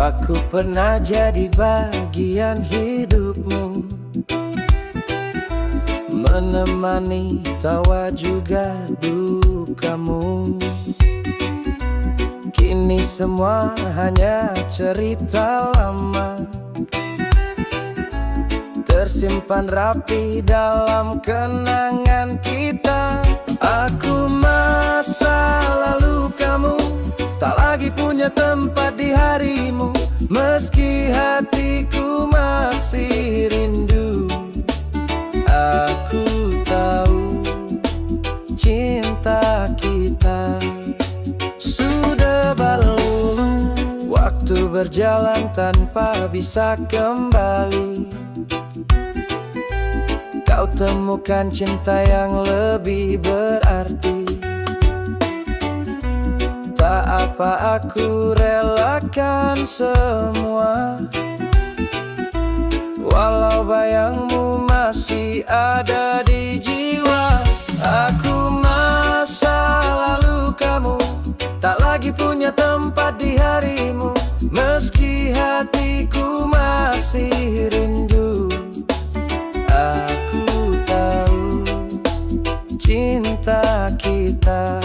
Aku pernah jadi bagian hidupmu, menemani tawa juga dukamu. Kini semua hanya cerita lama, tersimpan rapi dalam kenangan kita. Aku masa lalu kamu, tak lagi punya tempat di harimu. Meski hatiku masih rindu, aku tahu cinta kita sudah berlalu. Waktu berjalan tanpa bisa kembali. Kau temukan cinta yang lebih berarti. Tak apa, aku relakan semua, walau bayangmu masih ada di jiwa. Aku masa lalu kamu, tak lagi punya tempat di harimu. Meski hatiku masih rindu, aku tahu cinta kita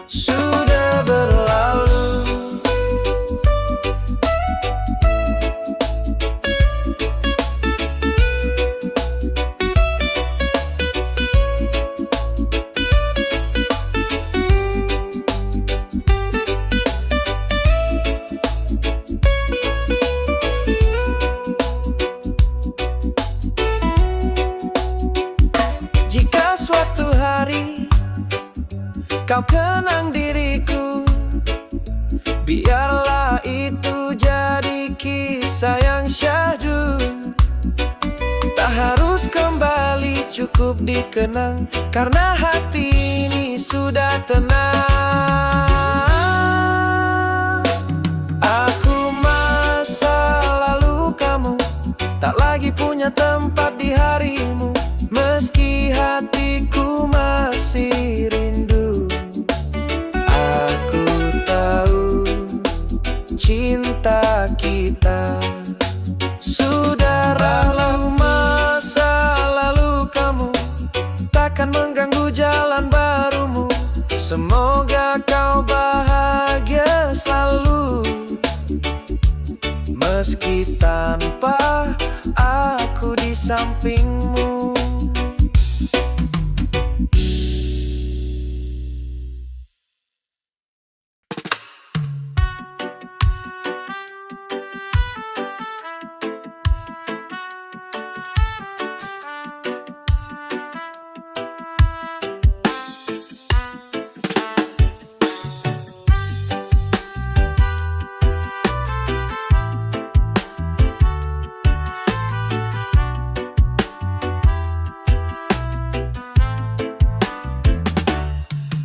sudah berlalu. Jika suatu hari kau kenang diriku, biarlah itu jadi kisah yang syahdu. Tak harus kembali, cukup dikenang, karena hati ini sudah tenang. Aku masa lalu kamu, tak lagi punya tempat di harimu. Meski hatiku masih rindu, aku tahu cinta kita sudah berlalu. Masa lalu kamu takkan mengganggu jalan barumu. Semoga kau bahagia selalu, meski tanpa aku di sampingmu.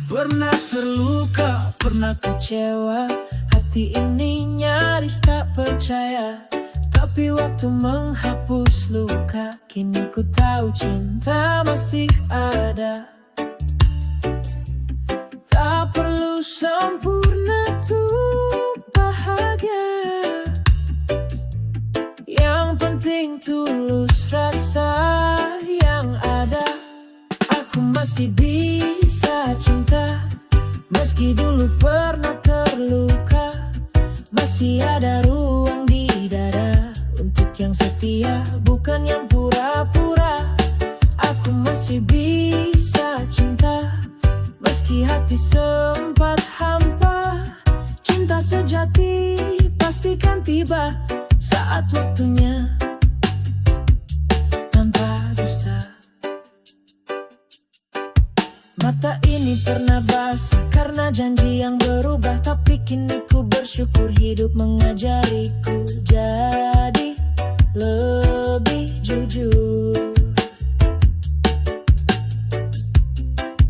Pernah terluka, pernah kecewa, hati ini nyaris tak percaya. Tapi waktu menghapus luka, kini ku tahu cinta masih ada. Tak perlu sempurna untuk bahagia, yang penting tulus rasa yang ada. Aku masih bisa cinta, meski dulu pernah terluka. Masih ada ruang di dada untuk yang setia, bukan yang pura-pura. Aku masih bisa cinta, meski hati sempat hampa. Cinta sejati pastikan tiba saat waktunya, tanpa dusta. Mata ini pernah basah karena janji yang berubah, tapi kini ku bersyukur hidup mengajariku jadi lebih jujur.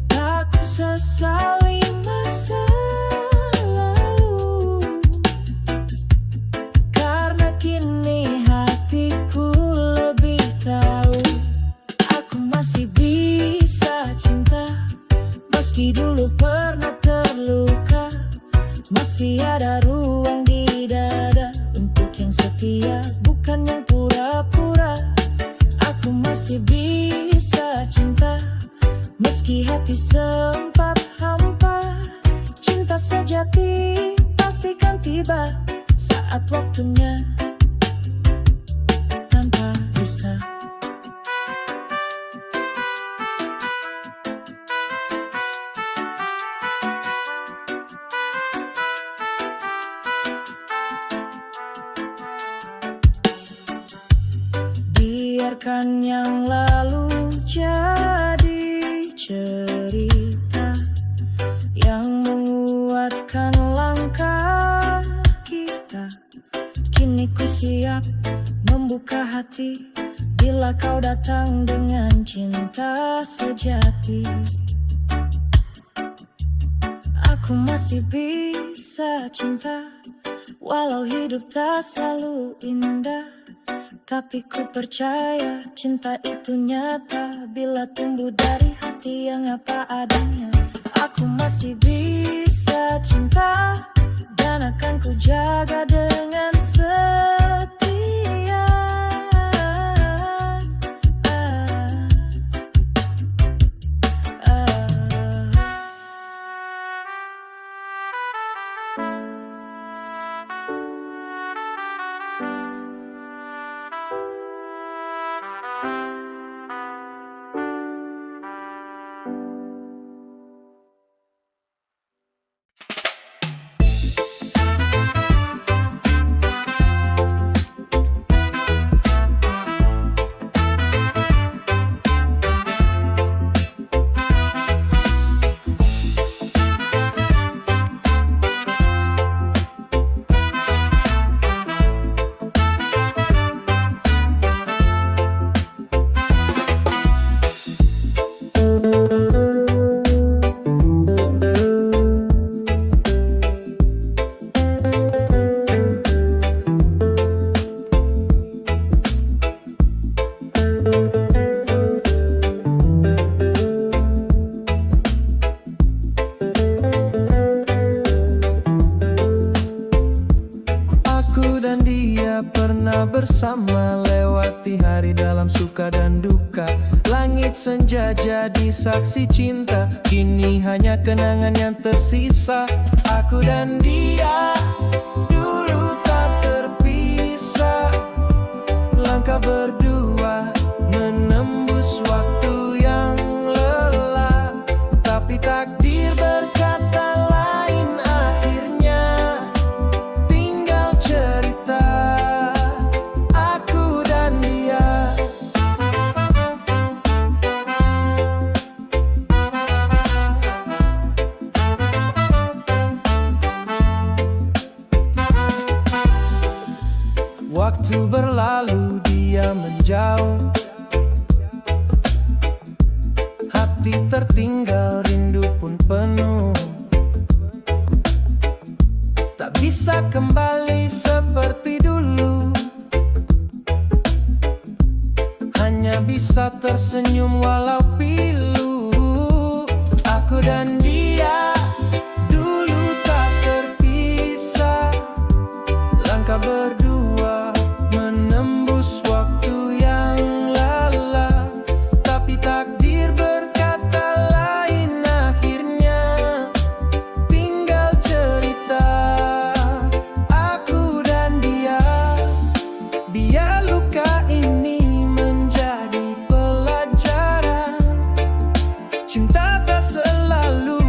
Tak ku sesali masa lalu, karena kini hatiku lebih tahu. Aku masih bisa cinta, meski dulu pernah terluka. Masih ada ruang di dada bukan yang pura-pura. Aku masih bisa cinta, meski hati sempat hampa. Cinta sejati pastikan tiba saat waktunya, tanpa dusta. Biarkan yang lalu jadi cerita yang menguatkan langkah kita. Kini ku siap membuka hati bila kau datang dengan cinta sejati. Aku masih bisa cinta, walau hidup tak selalu indah. Tapi ku percaya cinta itu nyata bila tumbuh dari hati yang apa adanya. Aku masih bisa cinta dan akan ku jaga dengan setia. Bersama lewati hari dalam suka dan duka. Langit senja jadi saksi cinta, kini hanya kenangan yang tersisa. Aku dan dia dulu tak terpisah, langkah berdua menembus waktu yang lelah. Tapi takdir berkata lain, akhirnya tinggal cerita. Waktu berlalu dia menjauh, hati tertinggal, rindu pun penuh. Tak bisa kembali seperti dulu, hanya bisa tersenyum walau pilu. Aku dan dia dulu tak terpisah, langkah berdua menembus waktu yang lelah. Tapi takdir berkata lain, akhirnya tinggal cerita. Aku dan dia, biar luka ini menjadi pelajaran. Cinta tak selalu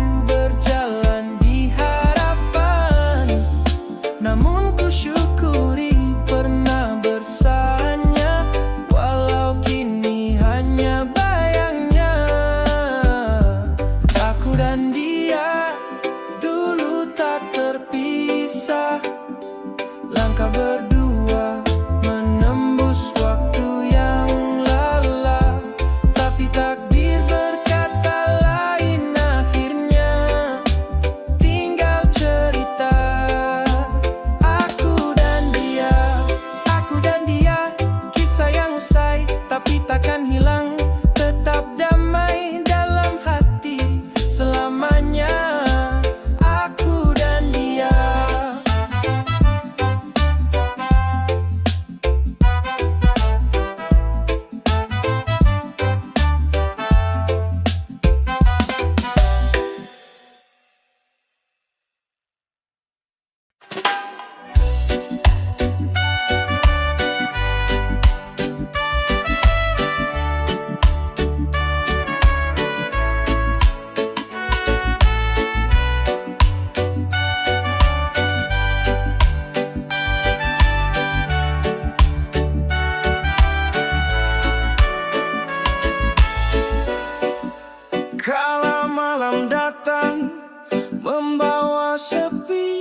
sepi,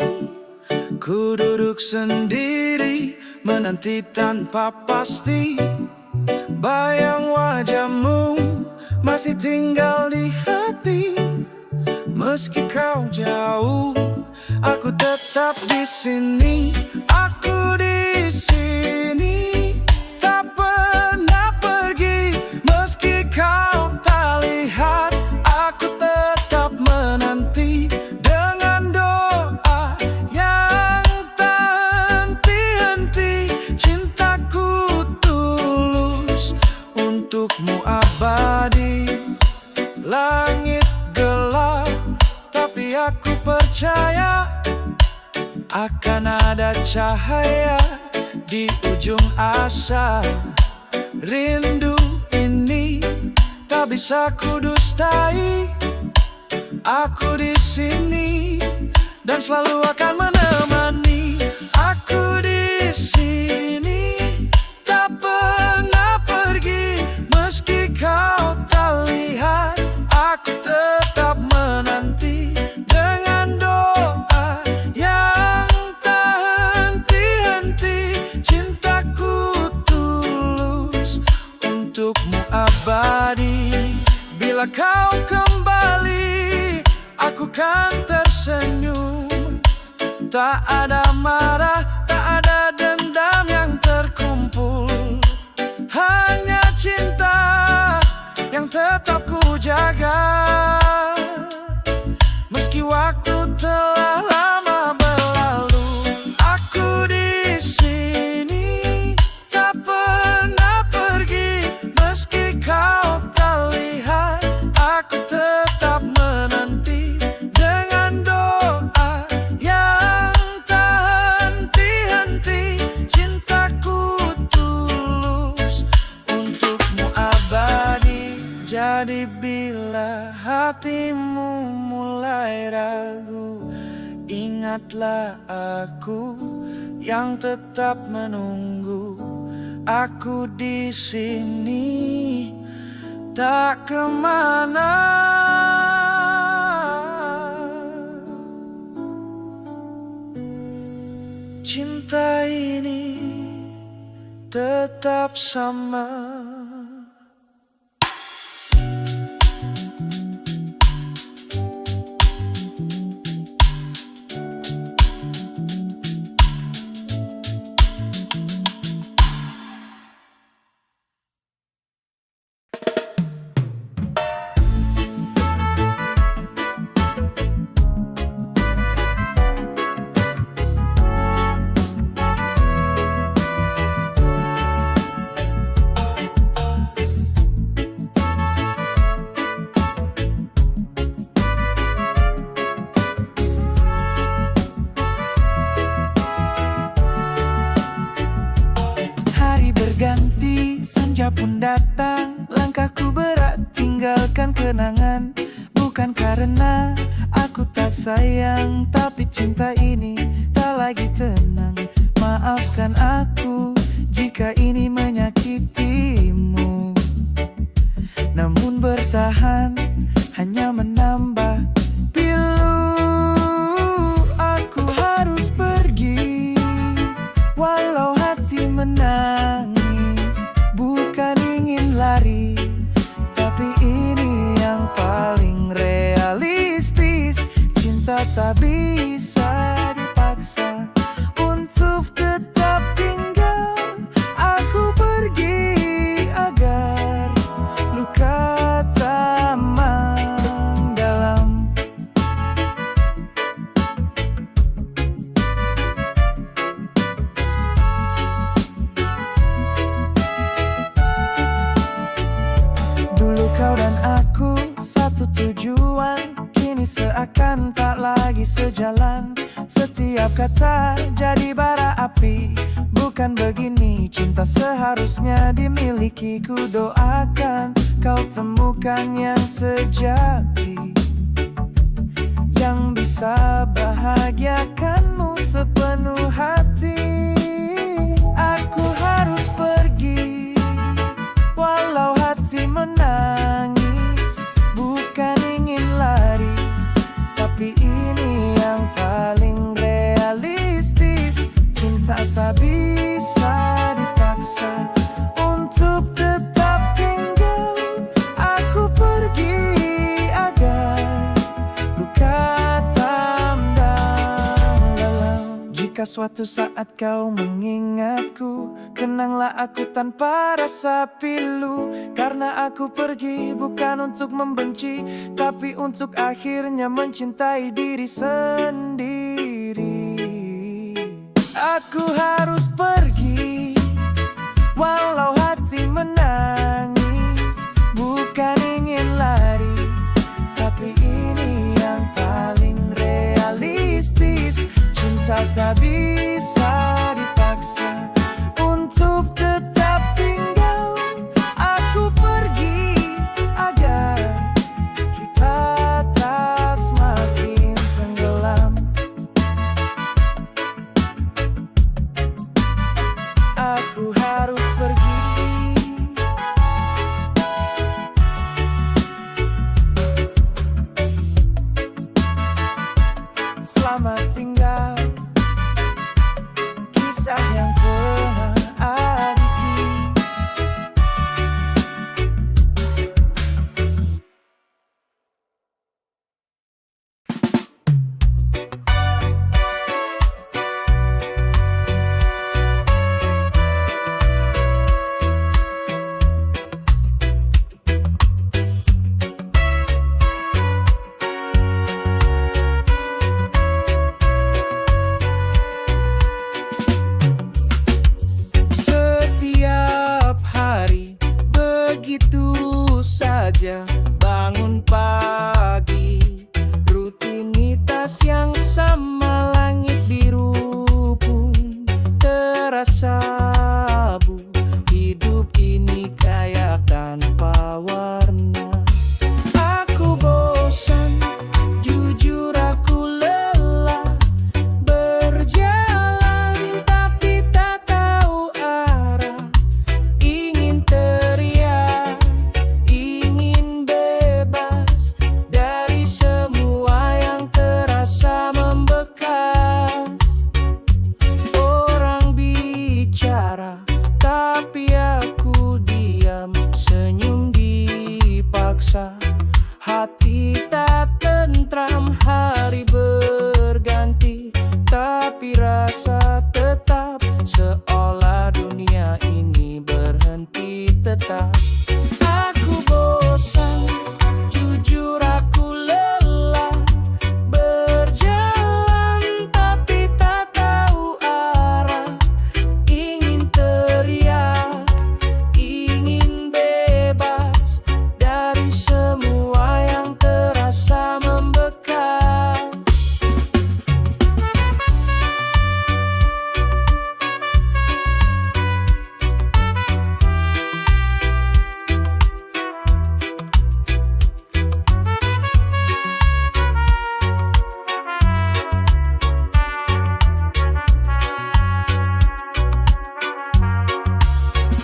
ku duduk sendiri menanti tanpa pasti. Bayang wajahmu masih tinggal di hati. Meski kau jauh, aku tetap di sini. Aku di sini, tak pernah pergi. Meski kau tak lihat, aku tetap menanti. Dengan doa yang tak henti-henti, cintaku tulus untukmu abadi. Langit gelap, tapi aku percaya akan ada cahaya di ujung asa. Rindu ini tak bisa kudustai. Aku di sini dan selalu akan menemani. Aku di sini, tak pernah pergi. Meski kau tak lihat, aku tetap menanti. Dengan doa yang tak henti-henti, cintaku tulus untukmu abadi. Bila kau kembali, aku kan tersenyum. Tak ada marah, tak ada dendam yang terkumpul. Hanya cinta yang tetap ku jaga. Meski waktu telah lama berlalu, aku di sini, tak pernah pergi. Meski kau tak lihat, aku tetap menanti. Dengan doa yang tak henti-henti, cintaku tulus untukmu abadi. Jadi bila hatimu mulai ragu, ingatlah aku yang tetap menunggu. Aku di sini, tak kemana. Cinta ini tetap sama. Berganti, senja pun datang. Langkahku berat, tinggalkan kenangan. Bukan karena aku tak sayang, tapi cinta ini tak lagi tenang. Maafkan aku jika ini menyakitimu. Namun bertahan hanya menambah pilu. Aku harus pergi, walau hati menangis. Bukan ingin lari, tapi ini yang paling realistis. Cinta tak bisa dipaksa untuk tetap tinggal. Aku pergi agar luka tak mendalam. Kau dan aku satu tujuan, kini seakan tak lagi sejalan. Setiap kata jadi bara api. Bukan begini cinta seharusnya dimiliki. Ku doakan kau temukan yang sejati, yang bisa bahagiakanmu sepenuh hati. Aku harus pergi, walau hati menangis. Bukan ingin lari, tapi ini yang paling suatu saat kau mengingatku, kenanglah aku tanpa rasa pilu. Karena aku pergi bukan untuk membenci, tapi untuk akhirnya mencintai diri sendiri. Aku harus pergi, walau hati menangis. Bukan ingin lari, tapi ini yang paling realistis. Cinta tak bisa dipaksa untuk tetap tinggal. Aku pergi agar kita tak semakin tenggelam. Aku harus pergi. Selamat tinggal, kisah yang pernah abadi. Setiap hari begitu saja, bangun pagi, rutinitas yang sama, langit biru pun terasa abu. Hidup ini kayak tanpa warna. Aku bosan, jujur aku lelah, berjalan tapi tak tahu arah. Ingin teriak, ingin bebas dari semua yang terasa membekas. Orang bicara, tapi aku diam, senyum dipaksa. Hati tak tentram, hari berganti, tapi rasa tetap, seolah dunia ini berhenti tetap. Aku bosan, jujur aku lelah, berjalan tapi tak tahu arah. Ingin teriak, ingin bebas dari semua yang terasa membekas.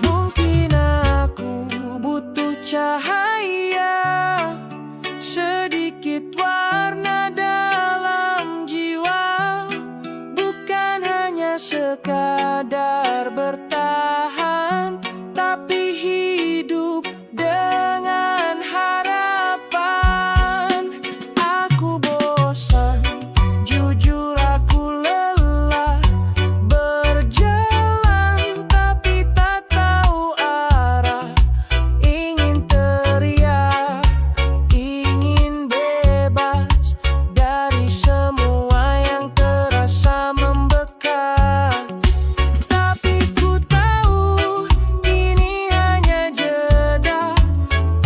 Mungkin aku butuh cahaya, sedikit warna dalam jiwa, bukan hanya sekadar bertahan, tapi hidup dengan harapan. Aku bosan, jujur aku lelah, berjalan tapi tak tahu arah. Ingin teriak, ingin bebas dari semua yang terasa membekas. Tapi ku tahu ini hanya jeda,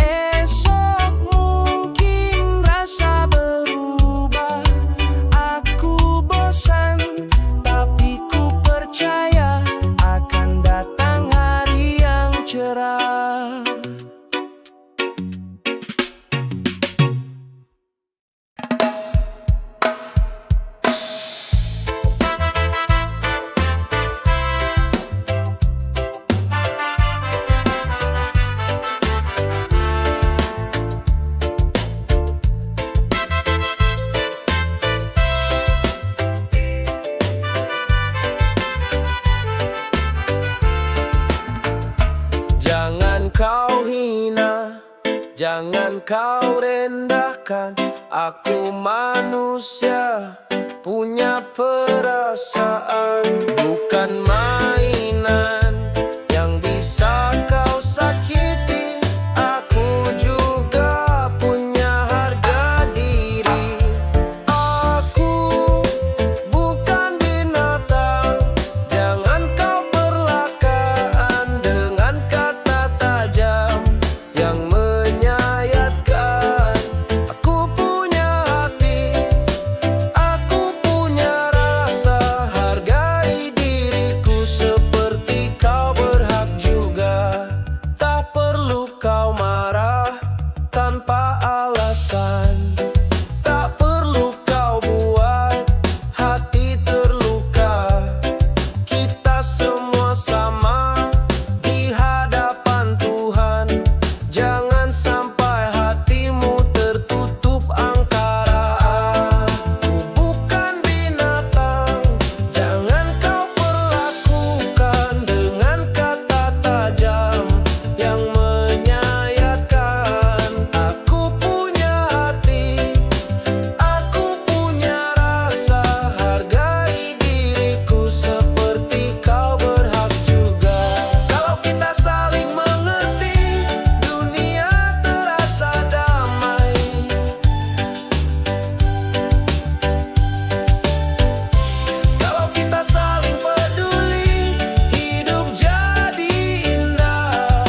esok mungkin rasa berubah. Aku bosan, tapi ku percaya akan datang hari yang cerah. Jangan kau hina, jangan kau rendahkan. Aku manusia, punya perasaan, bukan mainan yang bisa kau sakiti. Aku juga punya harga diri. Aku bukan binatang, jangan kau perlakan dengan kata tajam yang menyayatkan. Aku punya hati, aku punya rasa, hargai diriku seperti kau berhak juga. Tak perlu kau marah tanpa alasan, tak perlu kau buat hati terluka. Kita semua sama di hadapan Tuhan. Jangan sampai hatimu tertutup angkara. Aku bukan binatang, jangan kau perlakukan dengan kata tajam yang menyayatkan. Aku punya hati, aku punya rasa, hargai diriku seperti kau berhak juga. Kalau kita saling mengerti, dunia terasa damai. Kalau kita saling peduli, hidup jadi indah.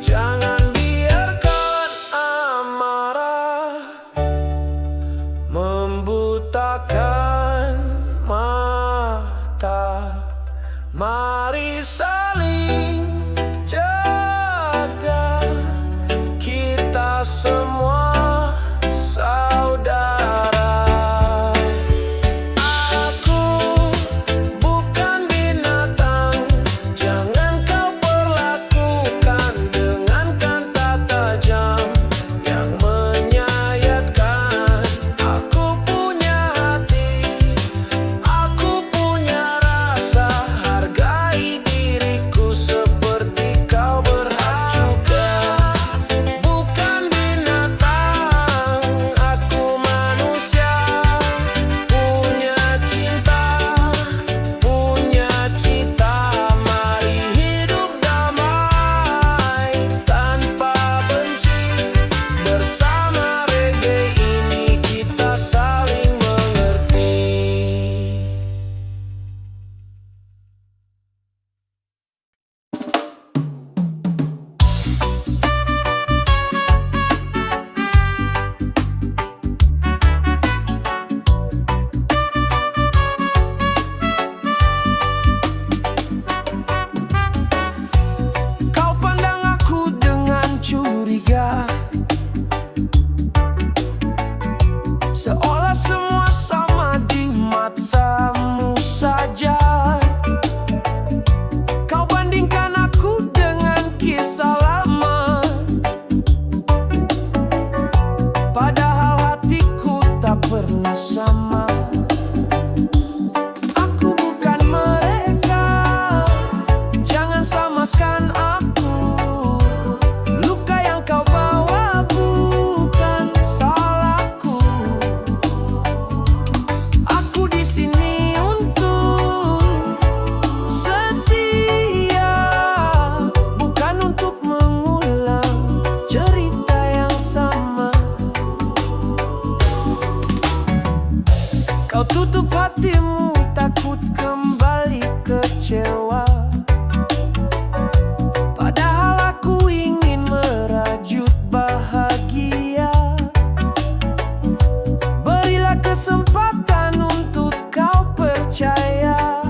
Jangan biarkan amarah membutakan mata. Mari saling jaga, kita semua saudara. Aku bukan binatang, jangan kau perlakukan dengan kata tajam yang menyayatkan. Aku punya hati, aku punya rasa, hargai diriku seperti kau berhak juga. Bukan binatang, aku manusia, punya cinta, punya cita. Mari hidup damai tanpa benci. Bersama reggae ini kita saling mengerti. Kau pandang aku dengan curiga, seolah semua sama di matamu saja. Kau bandingkan aku dengan kisah lama, padahal hatiku tak pernah sama. Aku bukan mereka, jangan samakan aku. Luka yang kau bawa bukan salahku. Aku di sini untuk setia, bukan untuk mengulang cerita yang sama. Kau tutup hatimu, takut kembali kecewa, padahal aku ingin merajut bahagia. Berilah kesempatan untuk kau percaya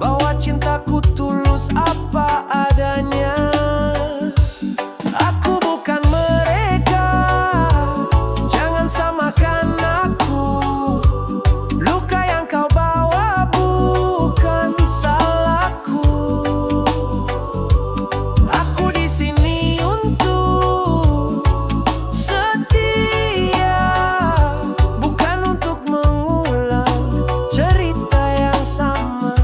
bahwa cintaku tulus apa adanya. Aku bukan mereka, jangan samakan aku. Luka yang kau bawa bukan salahku. Aku di sini untuk setia, bukan untuk mengulang cerita yang sama.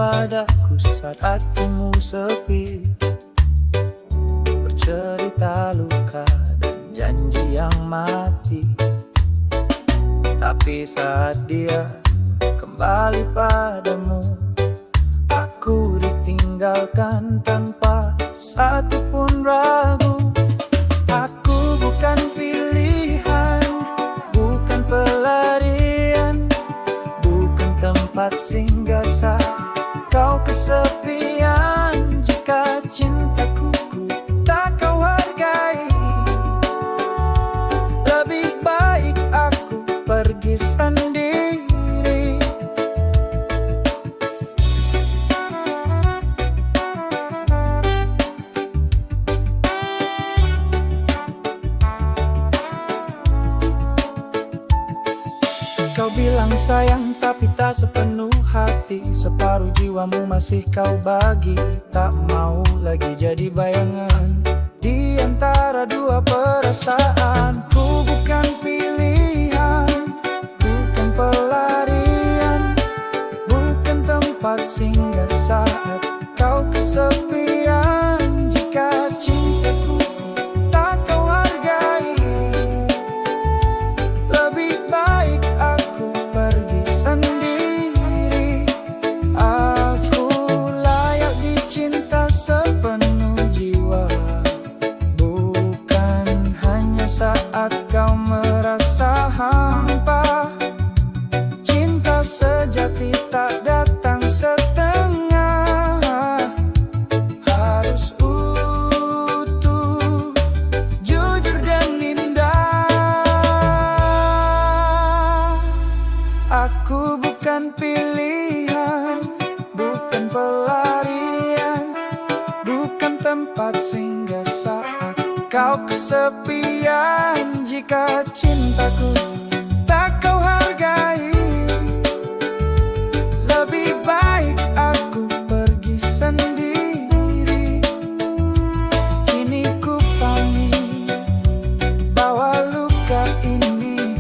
padaku saat hatimu sepi, bercerita luka dan janji yang mati. Tapi saat dia kembali padamu, aku ditinggalkan tanpa satupun ragu. Aku bukan pilihan, bukan pelarian, bukan tempat singgah saat kau kesepian. Jika cintaku tak kau hargai, lebih baik aku pergi sendiri. Kau bilang sayang tapi tak sepenuh hati, separuh jiwamu masih kau bagi. Tak mau lagi jadi bayangan di antara dua perasaan. Ku bukan pilihan, bukan pelarian, bukan tempat singgah saat kau kesepian. Jika cintaku tak kau hargai, lebih baik aku pergi sendiri. Aku layak dicinta sepenuh jiwa, bukan hanya saat kau merasa hampa. Cinta sejati tak datang setengah, harus utuh, jujur dan indah. Aku bukan pilihan, bukan pelarian, bukan tempat singgah saat kau kesepian. Jika cintaku tak kau hargai, lebih baik aku pergi sendiri. Kini ku pamit bawa luka ini,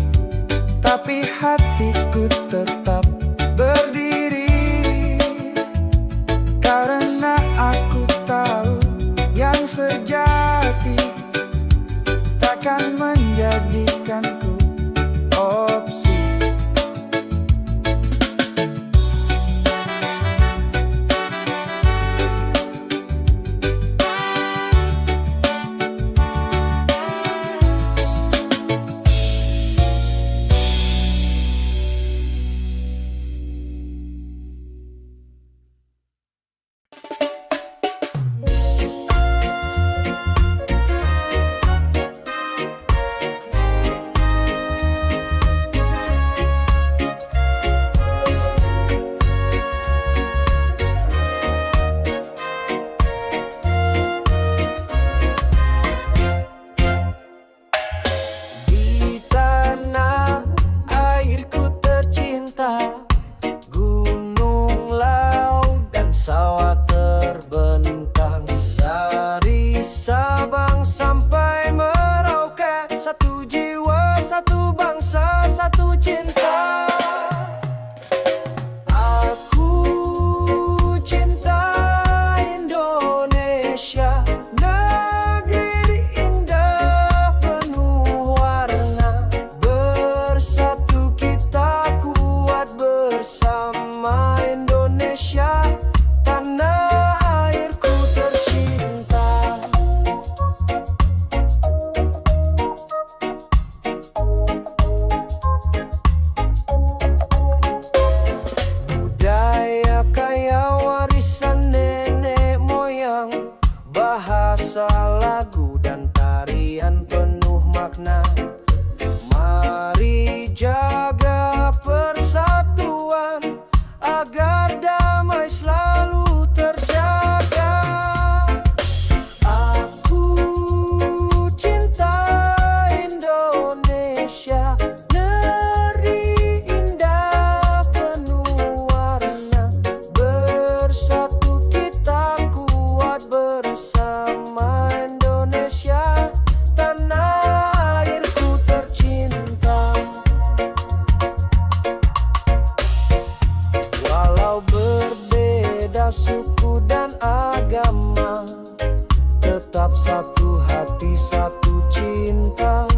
tapi hatiku tetap berdiri. Karena aku tahu yang sejati takkan menjadikanku opsi. Di tanah airku tercinta, gunung, laut, dan sawah terbentang. Dari Sabang sampai Merauke, satu jiwa, satu bangsa, satu cinta. Aku cinta Indonesia, negeri indah penuh warna. Bersatu kita kuat bersama, Indonesia tanah airku tercinta. Budaya kaya warisan nenek moyang, bahasa, lagu, dan tarian penuh makna. Mari jaga persatuan agar damai selalu terjaga. Aku cinta Indonesia, negeri indah penuh warna. Bersatu kita kuat bersama, Indonesia tanah airku pantau